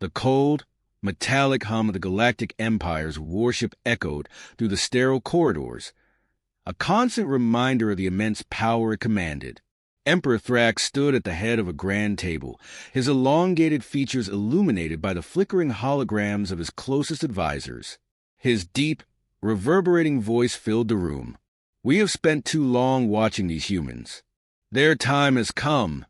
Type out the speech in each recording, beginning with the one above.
The cold, metallic hum of the Galactic Empire's warship echoed through the sterile corridors, a constant reminder of the immense power it commanded. Emperor Thrax stood at the head of a grand table, his elongated features illuminated by the flickering holograms of his closest advisors. His deep, reverberating voice filled the room. "We have spent too long watching these humans. Their time has come,"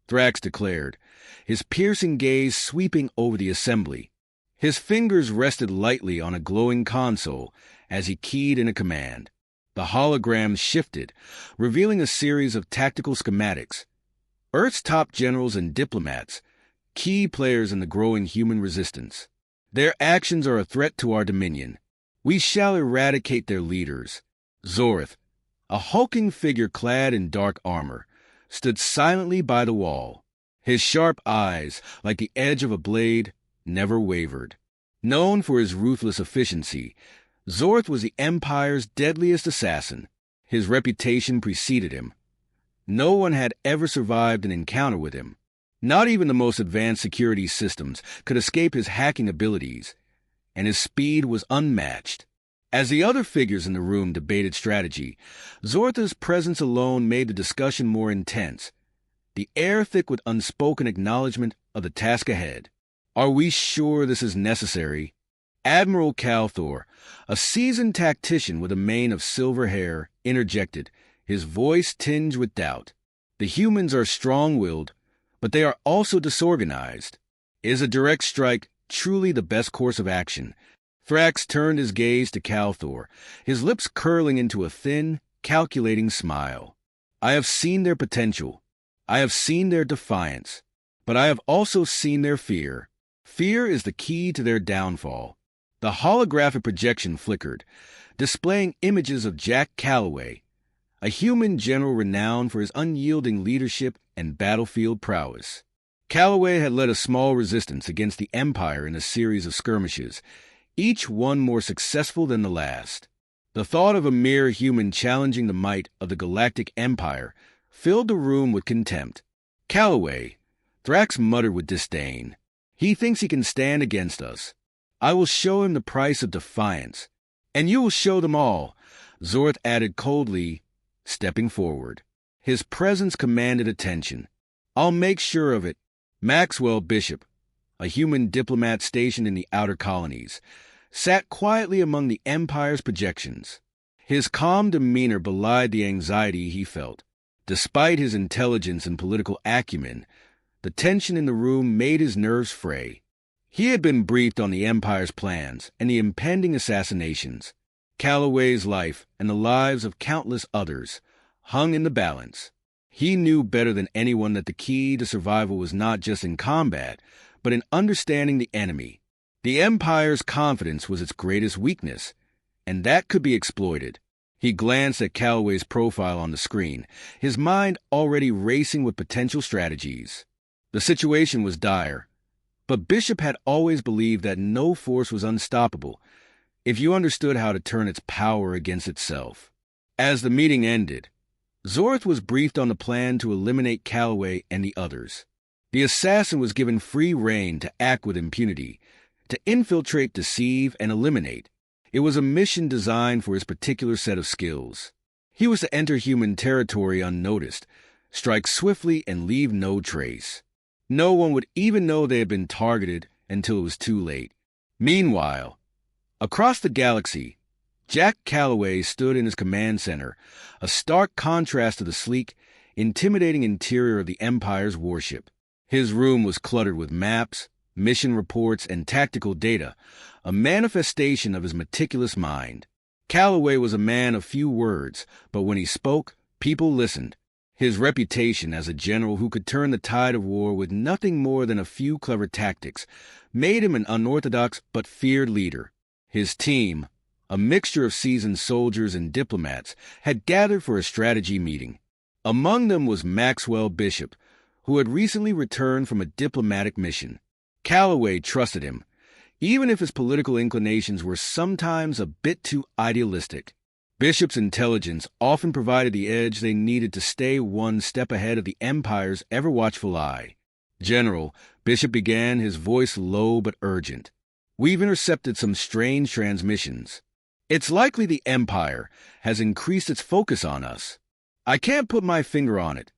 Thrax declared, his piercing gaze sweeping over the assembly. His fingers rested lightly on a glowing console as he keyed in a command. The holograms shifted, revealing a series of tactical schematics. Earth's top generals and diplomats, key players in the growing human resistance. Their actions are a threat to our dominion. We shall eradicate their leaders. Zorth, a hulking figure clad in dark armor, stood silently by the wall. His sharp eyes, like the edge of a blade, never wavered. Known for his ruthless efficiency, Zorth was the Empire's deadliest assassin. His reputation preceded him. No one had ever survived an encounter with him. Not even the most advanced security systems could escape his hacking abilities, and his speed was unmatched. As the other figures in the room debated strategy, Zorth's presence alone made the discussion more intense, the air thick with unspoken acknowledgement of the task ahead. "Are we sure this is necessary?" Admiral Calthor, a seasoned tactician with a mane of silver hair, interjected, his voice tinged with doubt. "The humans are strong-willed, but they are also disorganized. Is a direct strike truly the best course of action?" Thrax turned his gaze to Calthor, his lips curling into a thin, calculating smile. "I have seen their potential. I have seen their defiance. But I have also seen their fear. Fear is the key to their downfall." The holographic projection flickered, displaying images of Jack Calloway, a human general renowned for his unyielding leadership and battlefield prowess. Calloway had led a small resistance against the Empire in a series of skirmishes, each one more successful than the last. The thought of a mere human challenging the might of the Galactic Empire filled the room with contempt. "Calloway," Thrax muttered with disdain. "He thinks he can stand against us. I will show him the price of defiance. And you will show them all," Zorth added coldly, stepping forward. His presence commanded attention. "I'll make sure of it." Maxwell Bishop, a human diplomat stationed in the outer colonies, sat quietly among the Empire's projections. His calm demeanor belied the anxiety he felt. Despite his intelligence and political acumen, the tension in the room made his nerves fray. He had been briefed on the Empire's plans and the impending assassinations. Calloway's life and the lives of countless others hung in the balance. He knew better than anyone that the key to survival was not just in combat, but in understanding the enemy. The Empire's confidence was its greatest weakness, and that could be exploited. He glanced at Calloway's profile on the screen, his mind already racing with potential strategies. The situation was dire, but Bishop had always believed that no force was unstoppable if you understood how to turn its power against itself. As the meeting ended, Zorth was briefed on the plan to eliminate Calloway and the others. The assassin was given free rein to act with impunity, to infiltrate, deceive, and eliminate. It was a mission designed for his particular set of skills. He was to enter human territory unnoticed, strike swiftly, and leave no trace. No one would even know they had been targeted until it was too late. Meanwhile, across the galaxy, Jack Calloway stood in his command center, a stark contrast to the sleek, intimidating interior of the Empire's warship. His room was cluttered with maps, mission reports, and tactical data, a manifestation of his meticulous mind. Calloway was a man of few words, but when he spoke, people listened. His reputation as a general who could turn the tide of war with nothing more than a few clever tactics made him an unorthodox but feared leader. His team, a mixture of seasoned soldiers and diplomats, had gathered for a strategy meeting. Among them was Maxwell Bishop, who had recently returned from a diplomatic mission. Calloway trusted him, even if his political inclinations were sometimes a bit too idealistic. Bishop's intelligence often provided the edge they needed to stay one step ahead of the Empire's ever-watchful eye. General, Bishop began, his voice low but urgent. We've intercepted some strange transmissions. It's likely the Empire has increased its focus on us. I can't put my finger on it,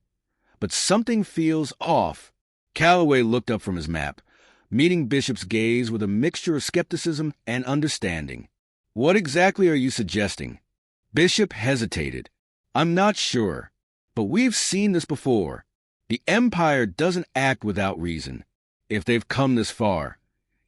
but something feels off. Calloway looked up from his map, meeting Bishop's gaze with a mixture of skepticism and understanding. What exactly are you suggesting? Bishop hesitated. I'm not sure, but we've seen this before. The Empire doesn't act without reason. If they've come this far,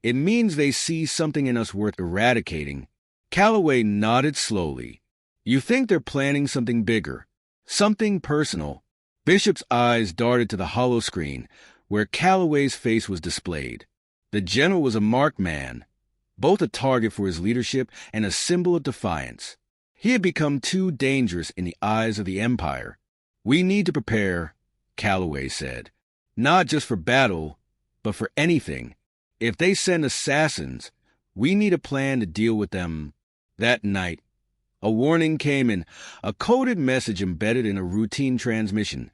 it means they see something in us worth eradicating. Calloway nodded slowly. You think they're planning something bigger, something personal? Bishop's eyes darted to the hollow screen, where Calloway's face was displayed. The general was a marked man, both a target for his leadership and a symbol of defiance. He had become too dangerous in the eyes of the Empire. We need to prepare, Calloway said, not just for battle, but for anything. If they send assassins, we need a plan to deal with them. That night, a warning came in, a coded message embedded in a routine transmission,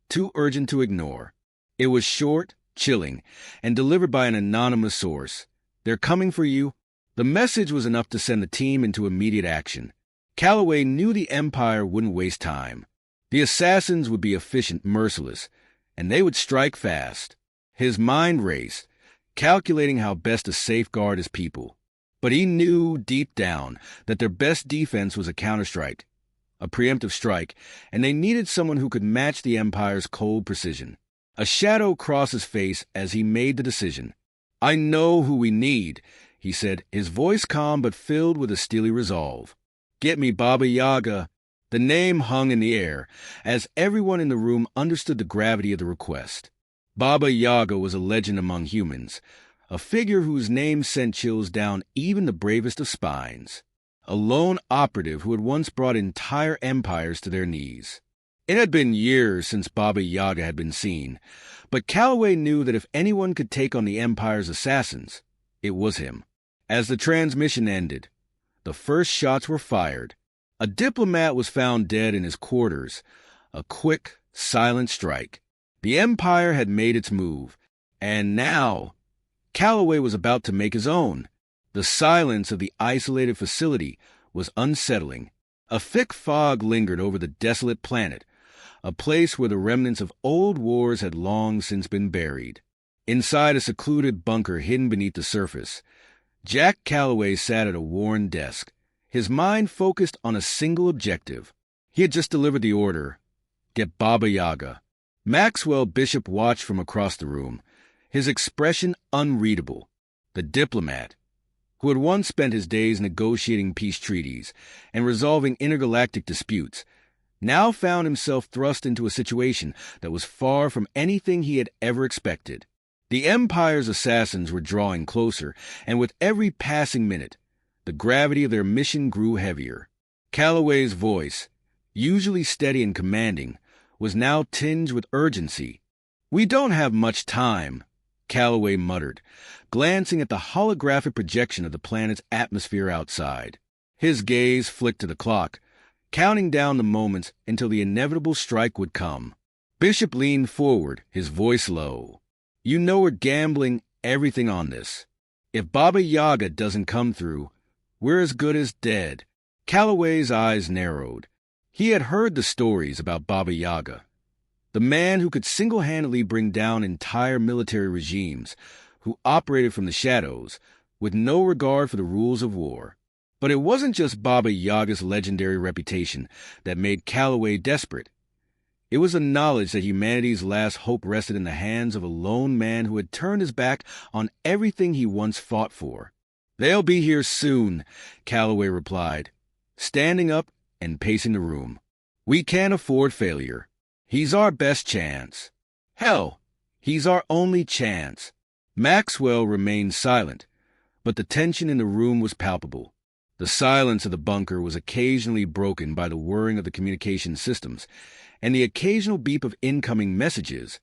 too urgent to ignore. It was short, chilling, and delivered by an anonymous source. They're coming for you. The message was enough to send the team into immediate action. Calloway knew the Empire wouldn't waste time. The assassins would be efficient, merciless, and they would strike fast. His mind raced, calculating how best to safeguard his people. But he knew deep down that their best defense was a counterstrike, a preemptive strike, and they needed someone who could match the Empire's cold precision. A shadow crossed his face as he made the decision. I know who we need, he said, his voice calm but filled with a steely resolve. Get me Baba Yaga. The name hung in the air, as everyone in the room understood the gravity of the request. Baba Yaga was a legend among humans, a figure whose name sent chills down even the bravest of spines. A lone operative who had once brought entire empires to their knees. It had been years since Baba Yaga had been seen, but Calloway knew that if anyone could take on the Empire's assassins, it was him. As the transmission ended, the first shots were fired. A diplomat was found dead in his quarters, a quick, silent strike. The Empire had made its move, and now Calloway was about to make his own. The silence of the isolated facility was unsettling. A thick fog lingered over the desolate planet, a place where the remnants of old wars had long since been buried. Inside a secluded bunker hidden beneath the surface, Jack Calloway sat at a worn desk, his mind focused on a single objective. He had just delivered the order, get Baba Yaga. Maxwell Bishop watched from across the room, his expression unreadable. The diplomat, who had once spent his days negotiating peace treaties and resolving intergalactic disputes, now found himself thrust into a situation that was far from anything he had ever expected. The Empire's assassins were drawing closer, and with every passing minute, the gravity of their mission grew heavier. Calloway's voice, usually steady and commanding, was now tinged with urgency. We don't have much time, Calloway muttered, glancing at the holographic projection of the planet's atmosphere outside. His gaze flicked to the clock, counting down the moments until the inevitable strike would come. Bishop leaned forward, his voice low. You know we're gambling everything on this. If Baba Yaga doesn't come through, we're as good as dead. Calloway's eyes narrowed. He had heard the stories about Baba Yaga, the man who could single-handedly bring down entire military regimes, who operated from the shadows, with no regard for the rules of war. But it wasn't just Baba Yaga's legendary reputation that made Calloway desperate. It was the knowledge that humanity's last hope rested in the hands of a lone man who had turned his back on everything he once fought for. They'll be here soon, Calloway replied, standing up and pacing the room. We can't afford failure. He's our best chance. Hell, he's our only chance. Maxwell remained silent, but the tension in the room was palpable. The silence of the bunker was occasionally broken by the whirring of the communication systems and the occasional beep of incoming messages,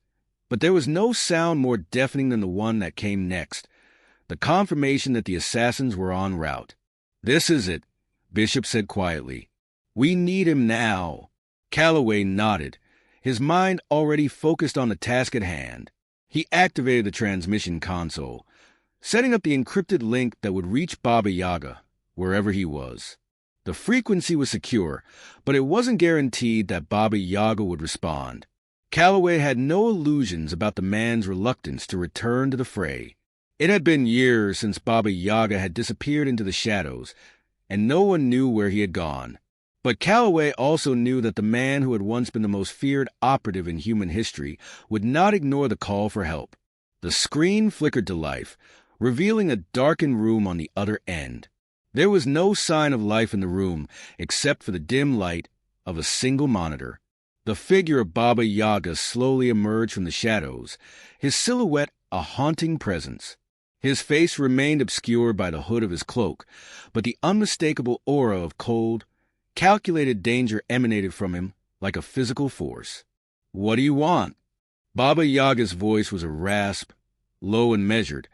but there was no sound more deafening than the one that came next, the confirmation that the assassins were en route. This is it, Bishop said quietly. We need him now. Calloway nodded, his mind already focused on the task at hand. He activated the transmission console, setting up the encrypted link that would reach Baba Yaga, wherever he was. The frequency was secure, but it wasn't guaranteed that Baba Yaga would respond. Calloway had no illusions about the man's reluctance to return to the fray. It had been years since Baba Yaga had disappeared into the shadows, and no one knew where he had gone. But Calloway also knew that the man who had once been the most feared operative in human history would not ignore the call for help. The screen flickered to life, revealing a darkened room on the other end. There was no sign of life in the room except for the dim light of a single monitor. The figure of Baba Yaga slowly emerged from the shadows, his silhouette a haunting presence. His face remained obscured by the hood of his cloak, but the unmistakable aura of cold, calculated danger emanated from him like a physical force. "What do you want?" Baba Yaga's voice was a rasp, low and measured,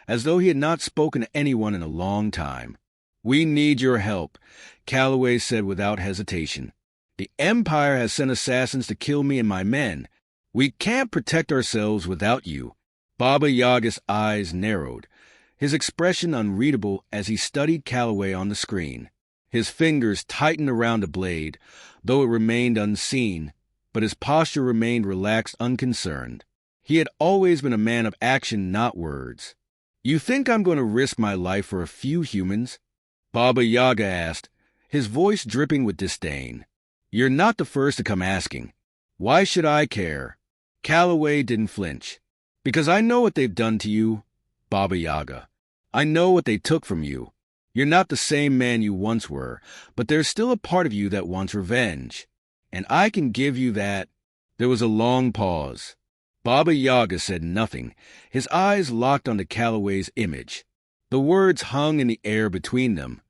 as though he had not spoken to anyone in a long time. "We need your help," Calloway said without hesitation. "The Empire has sent assassins to kill me and my men. We can't protect ourselves without you." Baba Yaga's eyes narrowed, his expression unreadable as he studied Calloway on the screen. His fingers tightened around the blade, though it remained unseen, but his posture remained relaxed, unconcerned. He had always been a man of action, not words. "You think I'm going to risk my life for a few humans?" Baba Yaga asked, his voice dripping with disdain. "You're not the first to come asking. Why should I care?" Calloway didn't flinch. "Because I know what they've done to you, Baba Yaga. I know what they took from you. You're not the same man you once were, but there's still a part of you that wants revenge. And I can give you that." There was a long pause. Baba Yaga said nothing, his eyes locked onto Calloway's image. The words hung in the air between them,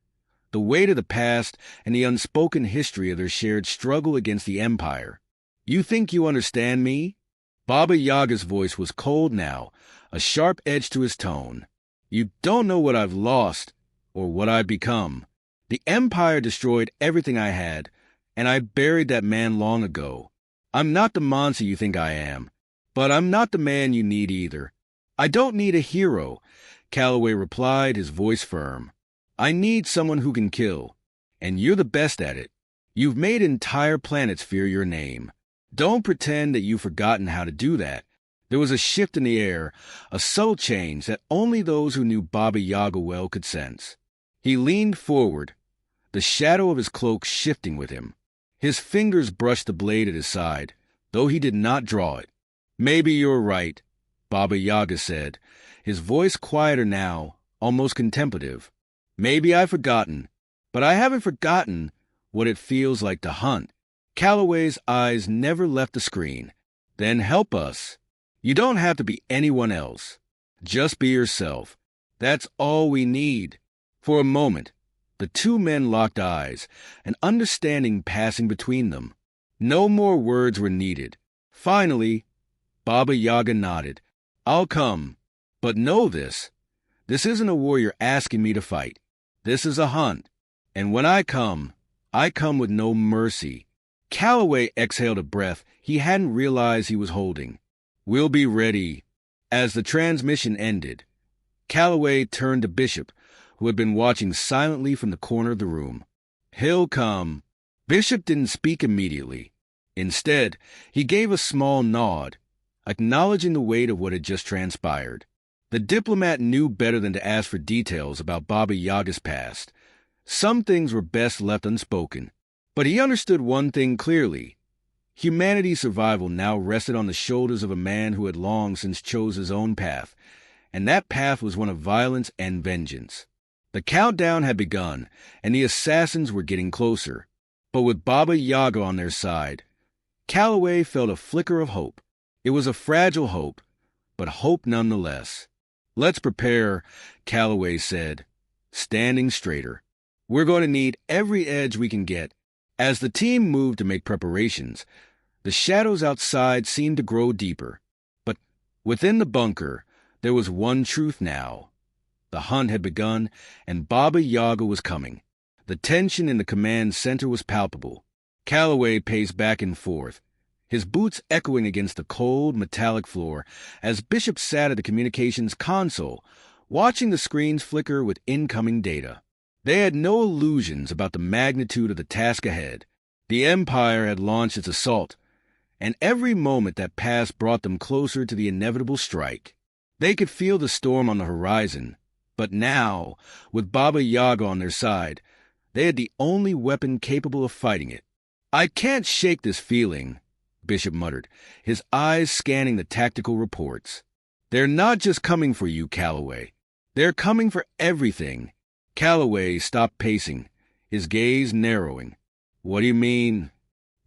the weight of the past and the unspoken history of their shared struggle against the Empire. "You think you understand me?" Baba Yaga's voice was cold now, a sharp edge to his tone. "You don't know what I've lost, or what I've become. The Empire destroyed everything I had, and I buried that man long ago. I'm not the monster you think I am, but I'm not the man you need either." "I don't need a hero," Calloway replied, his voice firm. "I need someone who can kill, and you're the best at it. You've made entire planets fear your name. Don't pretend that you've forgotten how to do that." There was a shift in the air, a subtle change that only those who knew Baba Yaga well could sense. He leaned forward, the shadow of his cloak shifting with him. His fingers brushed the blade at his side, though he did not draw it. "Maybe you're right," Baba Yaga said, his voice quieter now, almost contemplative. "Maybe I've forgotten, but I haven't forgotten what it feels like to hunt." Calloway's eyes never left the screen. "Then help us. You don't have to be anyone else. Just be yourself. That's all we need." For a moment, the two men locked eyes, an understanding passing between them. No more words were needed. Finally, Baba Yaga nodded. "I'll come. But know this. This isn't a war you're asking me to fight. This is a hunt. And when I come with no mercy." Calloway exhaled a breath he hadn't realized he was holding. "We'll be ready." As the transmission ended, Calloway turned to Bishop, who had been watching silently from the corner of the room. "He'll come." Bishop didn't speak immediately. Instead, he gave a small nod, acknowledging the weight of what had just transpired. The diplomat knew better than to ask for details about Baba Yaga's past. Some things were best left unspoken. But he understood one thing clearly. Humanity's survival now rested on the shoulders of a man who had long since chose his own path, and that path was one of violence and vengeance. The countdown had begun, and the assassins were getting closer. But with Baba Yaga on their side, Calloway felt a flicker of hope. It was a fragile hope, but hope nonetheless. "Let's prepare," Calloway said, standing straighter. "We're going to need every edge we can get." As the team moved to make preparations, the shadows outside seemed to grow deeper. But within the bunker, there was one truth now. The hunt had begun, and Baba Yaga was coming. The tension in the command center was palpable. Calloway paced back and forth, his boots echoing against the cold, metallic floor as Bishop sat at the communications console, watching the screens flicker with incoming data. They had no illusions about the magnitude of the task ahead. The Empire had launched its assault, and every moment that passed brought them closer to the inevitable strike. They could feel the storm on the horizon, but now, with Baba Yaga on their side, they had the only weapon capable of fighting it. "I can't shake this feeling," Bishop muttered, his eyes scanning the tactical reports. "They're not just coming for you, Calloway. They're coming for everything." Calloway stopped pacing, his gaze narrowing. "What do you mean?"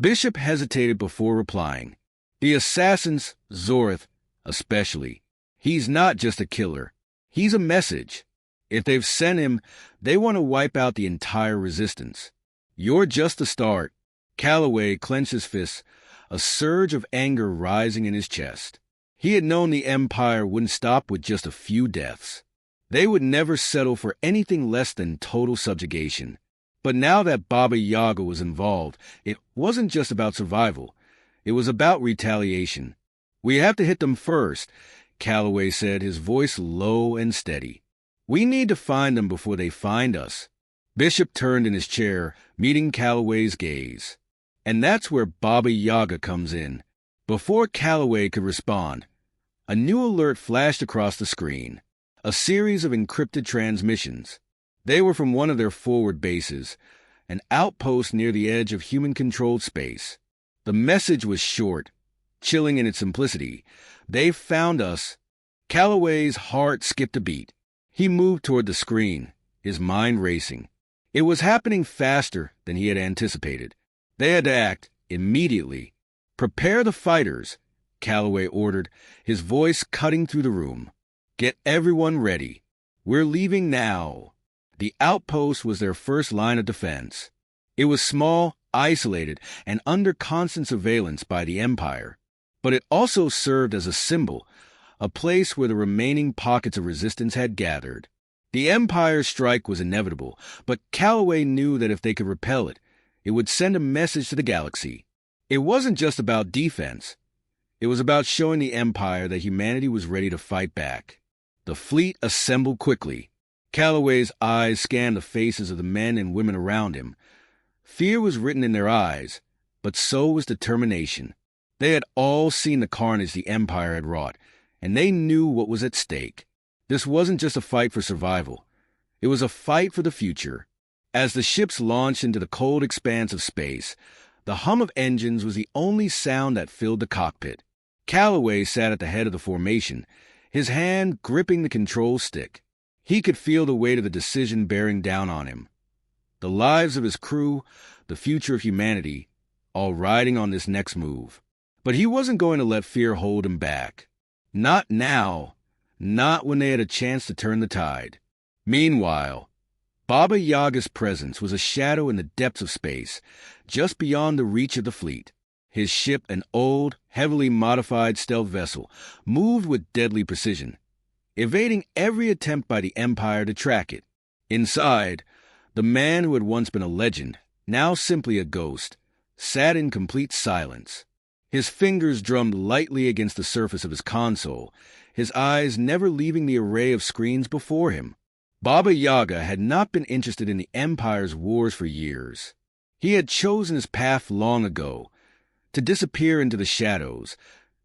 Bishop hesitated before replying. "The assassins, Zorth, especially. He's not just a killer. He's a message. If they've sent him, they want to wipe out the entire resistance. You're just the start." Calloway clenched his fists, a surge of anger rising in his chest. He had known the Empire wouldn't stop with just a few deaths. They would never settle for anything less than total subjugation. But now that Baba Yaga was involved, it wasn't just about survival. It was about retaliation. "We have to hit them first," Calloway said, his voice low and steady. "We need to find them before they find us." Bishop turned in his chair, meeting Calloway's gaze. And that's where Baba Yaga comes in. Before Calloway could respond, a new alert flashed across the screen. A series of encrypted transmissions. They were from one of their forward bases, an outpost near the edge of human-controlled space. The message was short, chilling in its simplicity. "They've found us." Calloway's heart skipped a beat. He moved toward the screen, his mind racing. It was happening faster than he had anticipated. They had to act immediately. "Prepare the fighters," Calloway ordered, his voice cutting through the room. "Get everyone ready. We're leaving now." The outpost was their first line of defense. It was small, isolated, and under constant surveillance by the Empire. But it also served as a symbol, a place where the remaining pockets of resistance had gathered. The Empire's strike was inevitable, but Calloway knew that if they could repel it, it would send a message to the galaxy. It wasn't just about defense. It was about showing the Empire that humanity was ready to fight back. The fleet assembled quickly. Calloway's eyes scanned the faces of the men and women around him. Fear was written in their eyes, but so was determination. They had all seen the carnage the Empire had wrought, and they knew what was at stake. This wasn't just a fight for survival. It was a fight for the future. As the ships launched into the cold expanse of space, the hum of engines was the only sound that filled the cockpit. Calloway sat at the head of the formation, his hand gripping the control stick. He could feel the weight of the decision bearing down on him. The lives of his crew, the future of humanity, all riding on this next move. But he wasn't going to let fear hold him back. Not now. Not when they had a chance to turn the tide. Meanwhile, Baba Yaga's presence was a shadow in the depths of space, just beyond the reach of the fleet. His ship, an old, heavily modified stealth vessel, moved with deadly precision, evading every attempt by the Empire to track it. Inside, the man who had once been a legend, now simply a ghost, sat in complete silence. His fingers drummed lightly against the surface of his console, his eyes never leaving the array of screens before him. Baba Yaga had not been interested in the Empire's wars for years. He had chosen his path long ago, to disappear into the shadows,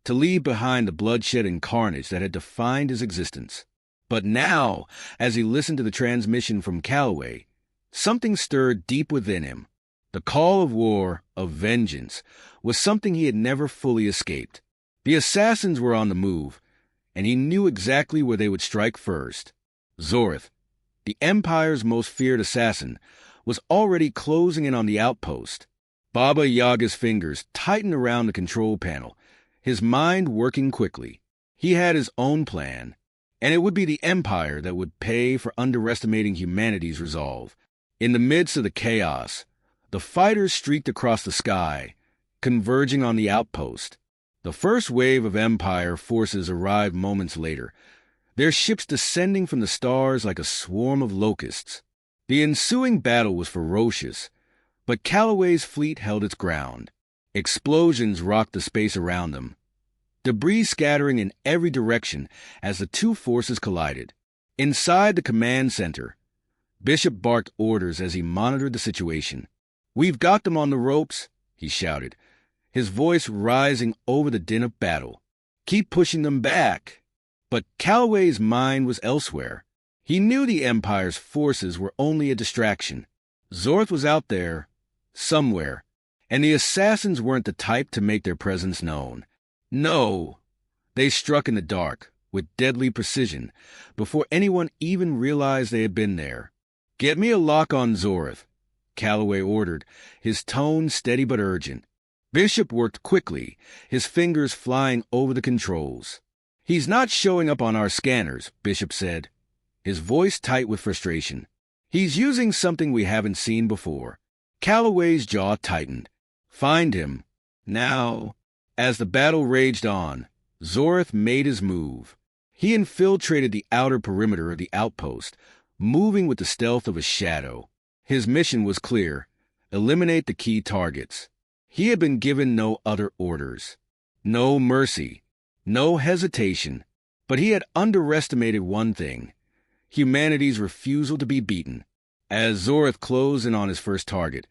to leave behind the bloodshed and carnage that had defined his existence. But now, as he listened to the transmission from Calloway, something stirred deep within him. The call of war, of vengeance, was something he had never fully escaped. The assassins were on the move, and he knew exactly where they would strike first. Zorth, the Empire's most feared assassin, was already closing in on the outpost. Baba Yaga's fingers tightened around the control panel, his mind working quickly. He had his own plan, and it would be the Empire that would pay for underestimating humanity's resolve. In the midst of the chaos, the fighters streaked across the sky, converging on the outpost. The first wave of Empire forces arrived moments later, their ships descending from the stars like a swarm of locusts. The ensuing battle was ferocious, but Calloway's fleet held its ground. Explosions rocked the space around them, debris scattering in every direction as the two forces collided. Inside the command center, Bishop barked orders as he monitored the situation. "We've got them on the ropes," he shouted, his voice rising over the din of battle. "Keep pushing them back." But Calloway's mind was elsewhere. He knew the Empire's forces were only a distraction. Zorth was out there, somewhere, and the assassins weren't the type to make their presence known. No, they struck in the dark, with deadly precision, before anyone even realized they had been there. "Get me a lock on Zorth," Calloway ordered, his tone steady but urgent. Bishop worked quickly, his fingers flying over the controls. "He's not showing up on our scanners," Bishop said, his voice tight with frustration. "He's using something we haven't seen before." Calloway's jaw tightened. "Find him. Now." As the battle raged on, Zorth made his move. He infiltrated the outer perimeter of the outpost, moving with the stealth of a shadow. His mission was clear: eliminate the key targets. He had been given no other orders. No mercy. No hesitation. But he had underestimated one thing: humanity's refusal to be beaten. As Zorth closed in on his first target,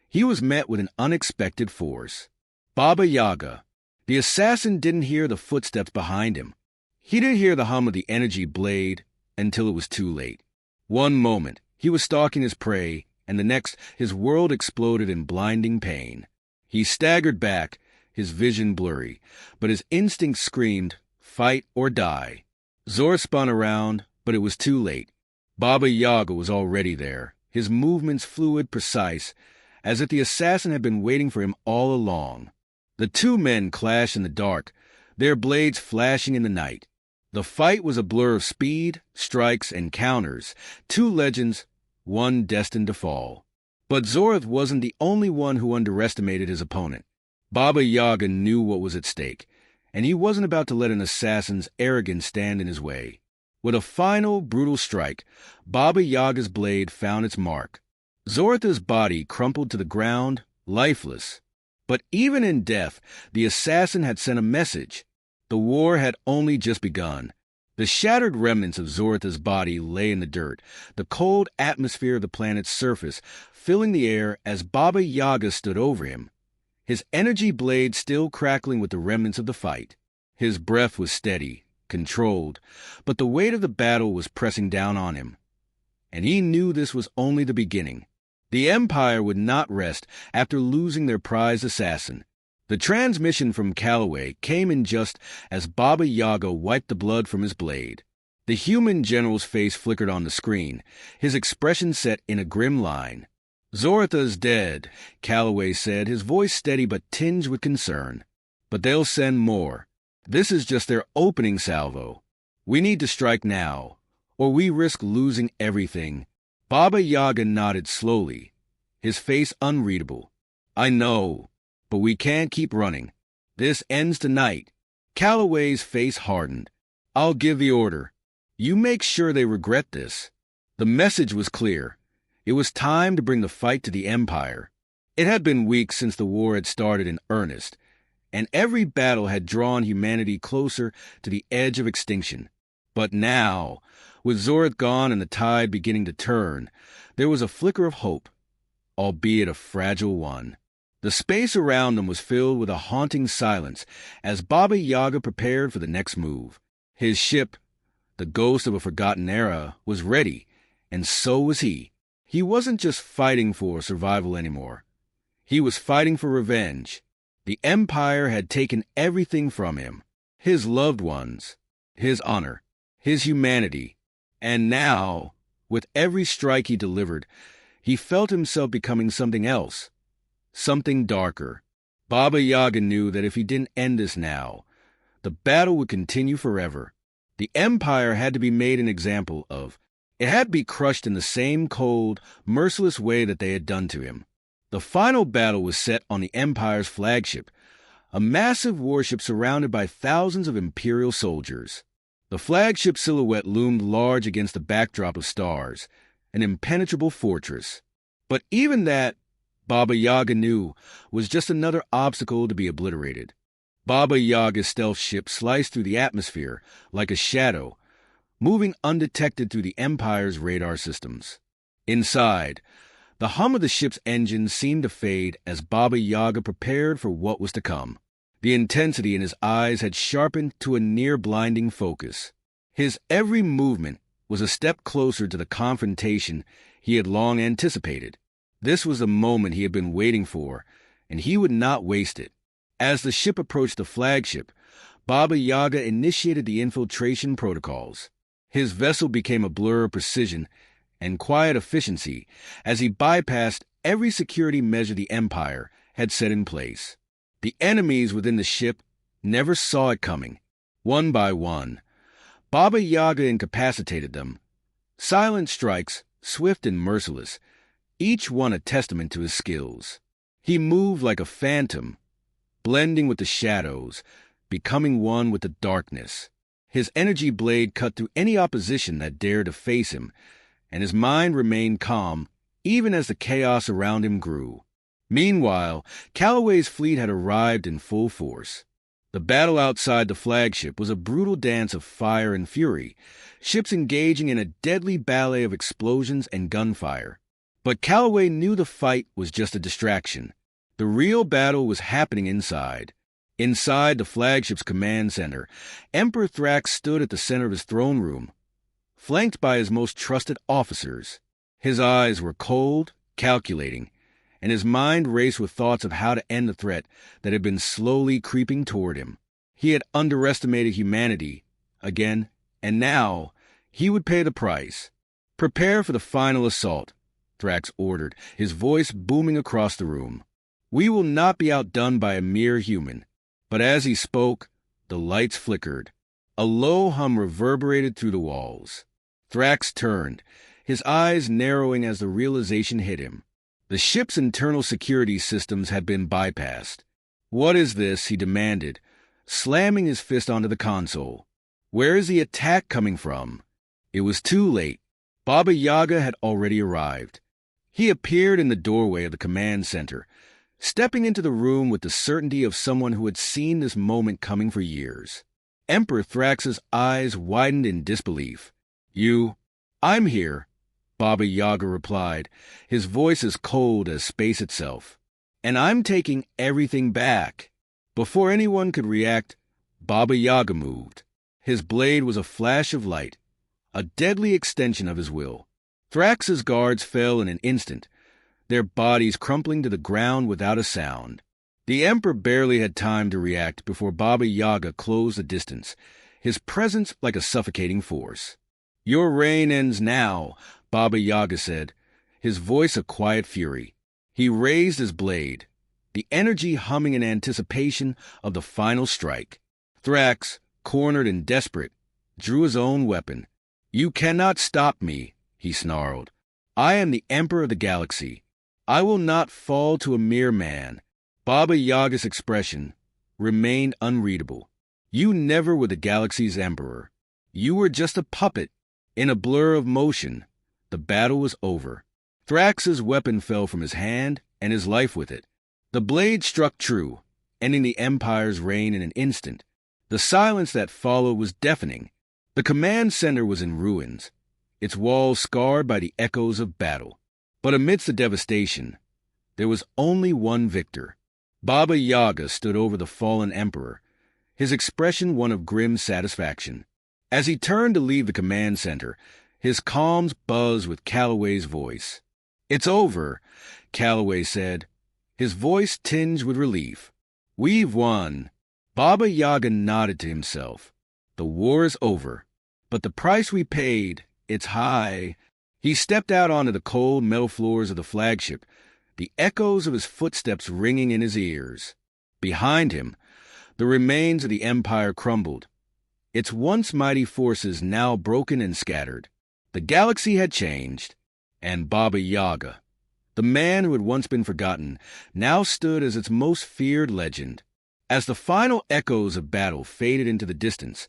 he was met with an unexpected force. Baba Yaga. The assassin didn't hear the footsteps behind him. He didn't hear the hum of the energy blade until it was too late. One moment, he was stalking his prey, and the next, his world exploded in blinding pain. He staggered back, his vision blurry, but his instinct screamed, "Fight or die." Zorth spun around, but it was too late. Baba Yaga was already there, his movements fluid, precise, as if the assassin had been waiting for him all along. The two men clashed in the dark, their blades flashing in the night. The fight was a blur of speed, strikes, and counters, two legends, one destined to fall. But Zorth wasn't the only one who underestimated his opponent. Baba Yaga knew what was at stake, and he wasn't about to let an assassin's arrogance stand in his way. With a final, brutal strike, Baba Yaga's blade found its mark. Zorth's body crumpled to the ground, lifeless. But even in death, the assassin had sent a message. The war had only just begun. The shattered remnants of Zorth's body lay in the dirt, the cold atmosphere of the planet's surface filling the air as Baba Yaga stood over him, his energy blade still crackling with the remnants of the fight. His breath was steady, controlled, but the weight of the battle was pressing down on him. And he knew this was only the beginning. The Empire would not rest after losing their prized assassin. The transmission from Calloway came in just as Baba Yaga wiped the blood from his blade. The human general's face flickered on the screen, his expression set in a grim line. "Zortha's dead," Calloway said, his voice steady but tinged with concern. "But they'll send more. This is just their opening salvo. We need to strike now, or we risk losing everything." Baba Yaga nodded slowly, his face unreadable. "I know, but we can't keep running. This ends tonight." Calloway's face hardened. "I'll give the order. You make sure they regret this." The message was clear. It was time to bring the fight to the Empire. It had been weeks since the war had started in earnest, and every battle had drawn humanity closer to the edge of extinction. But now, with Zorth gone and the tide beginning to turn, there was a flicker of hope, albeit a fragile one. The space around them was filled with a haunting silence as Baba Yaga prepared for the next move. His ship, the ghost of a forgotten era, was ready, and so was he. He wasn't just fighting for survival anymore. He was fighting for revenge. The Empire had taken everything from him: his loved ones, his honor, his humanity. And now, with every strike he delivered, he felt himself becoming something else, something darker. Baba Yaga knew that if he didn't end this now, the battle would continue forever. The Empire had to be made an example of. It had to be crushed in the same cold, merciless way that they had done to him. The final battle was set on the Empire's flagship, a massive warship surrounded by thousands of Imperial soldiers. The flagship silhouette loomed large against the backdrop of stars, an impenetrable fortress. But even that Baba Yaga knew was just another obstacle to be obliterated. Baba Yaga's stealth ship sliced through the atmosphere like a shadow, moving undetected through the Empire's radar systems. Inside, the hum of the ship's engines seemed to fade as Baba Yaga prepared for what was to come. The intensity in his eyes had sharpened to a near-blinding focus. His every movement was a step closer to the confrontation he had long anticipated. This was the moment he had been waiting for, and he would not waste it. As the ship approached the flagship, Baba Yaga initiated the infiltration protocols. His vessel became a blur of precision and quiet efficiency as he bypassed every security measure the Empire had set in place. The enemies within the ship never saw it coming. One by one, Baba Yaga incapacitated them. Silent strikes, swift and merciless, each one a testament to his skills. He moved like a phantom, blending with the shadows, becoming one with the darkness. His energy blade cut through any opposition that dared to face him, and his mind remained calm even as the chaos around him grew. Meanwhile, Calloway's fleet had arrived in full force. The battle outside the flagship was a brutal dance of fire and fury, ships engaging in a deadly ballet of explosions and gunfire. But Calloway knew the fight was just a distraction. The real battle was happening inside. Inside the flagship's command center, Emperor Thrax stood at the center of his throne room, flanked by his most trusted officers. His eyes were cold, calculating, and his mind raced with thoughts of how to end the threat that had been slowly creeping toward him. He had underestimated humanity again, and now he would pay the price. "Prepare for the final assault," Thrax ordered, his voice booming across the room. "We will not be outdone by a mere human." But as he spoke, the lights flickered. A low hum reverberated through the walls. Thrax turned, his eyes narrowing as the realization hit him. The ship's internal security systems had been bypassed. "What is this?" he demanded, slamming his fist onto the console. "Where is the attack coming from?" It was too late. Baba Yaga had already arrived. He appeared in the doorway of the command center, stepping into the room with the certainty of someone who had seen this moment coming for years. Emperor Thrax's eyes widened in disbelief. "I'm here," Baba Yaga replied, his voice as cold as space itself. "And I'm taking everything back." Before anyone could react, Baba Yaga moved. His blade was a flash of light, a deadly extension of his will. Thrax's guards fell in an instant, their bodies crumpling to the ground without a sound. The Emperor barely had time to react before Baba Yaga closed the distance, his presence like a suffocating force. "Your reign ends now," Baba Yaga said, his voice a quiet fury. He raised his blade, the energy humming in anticipation of the final strike. Thrax, cornered and desperate, drew his own weapon. "You cannot stop me," he snarled. "I am the Emperor of the Galaxy. I will not fall to a mere man." Baba Yaga's expression remained unreadable. "You never were the Galaxy's Emperor. You were just a puppet." In a blur of motion, the battle was over. Thrax's weapon fell from his hand, and his life with it. The blade struck true, ending the Empire's reign in an instant. The silence that followed was deafening. The command center was in ruins, its walls scarred by the echoes of battle. But amidst the devastation, there was only one victor. Baba Yaga stood over the fallen emperor, his expression one of grim satisfaction. As he turned to leave the command center, his calms buzzed with Calloway's voice. "It's over," Calloway said, his voice tinged with relief. "We've won." Baba Yaga nodded to himself. "The war is over, but the price we paid, it's high." He stepped out onto the cold metal floors of the flagship, the echoes of his footsteps ringing in his ears. Behind him, the remains of the Empire crumbled, its once mighty forces now broken and scattered. The galaxy had changed, and Baba Yaga, the man who had once been forgotten, now stood as its most feared legend. As the final echoes of battle faded into the distance,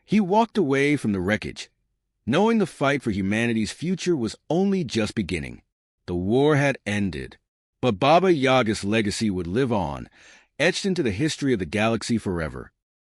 he walked away from the wreckage, knowing the fight for humanity's future was only just beginning. The war had ended. But Baba Yaga's legacy would live on, etched into the history of the galaxy forever.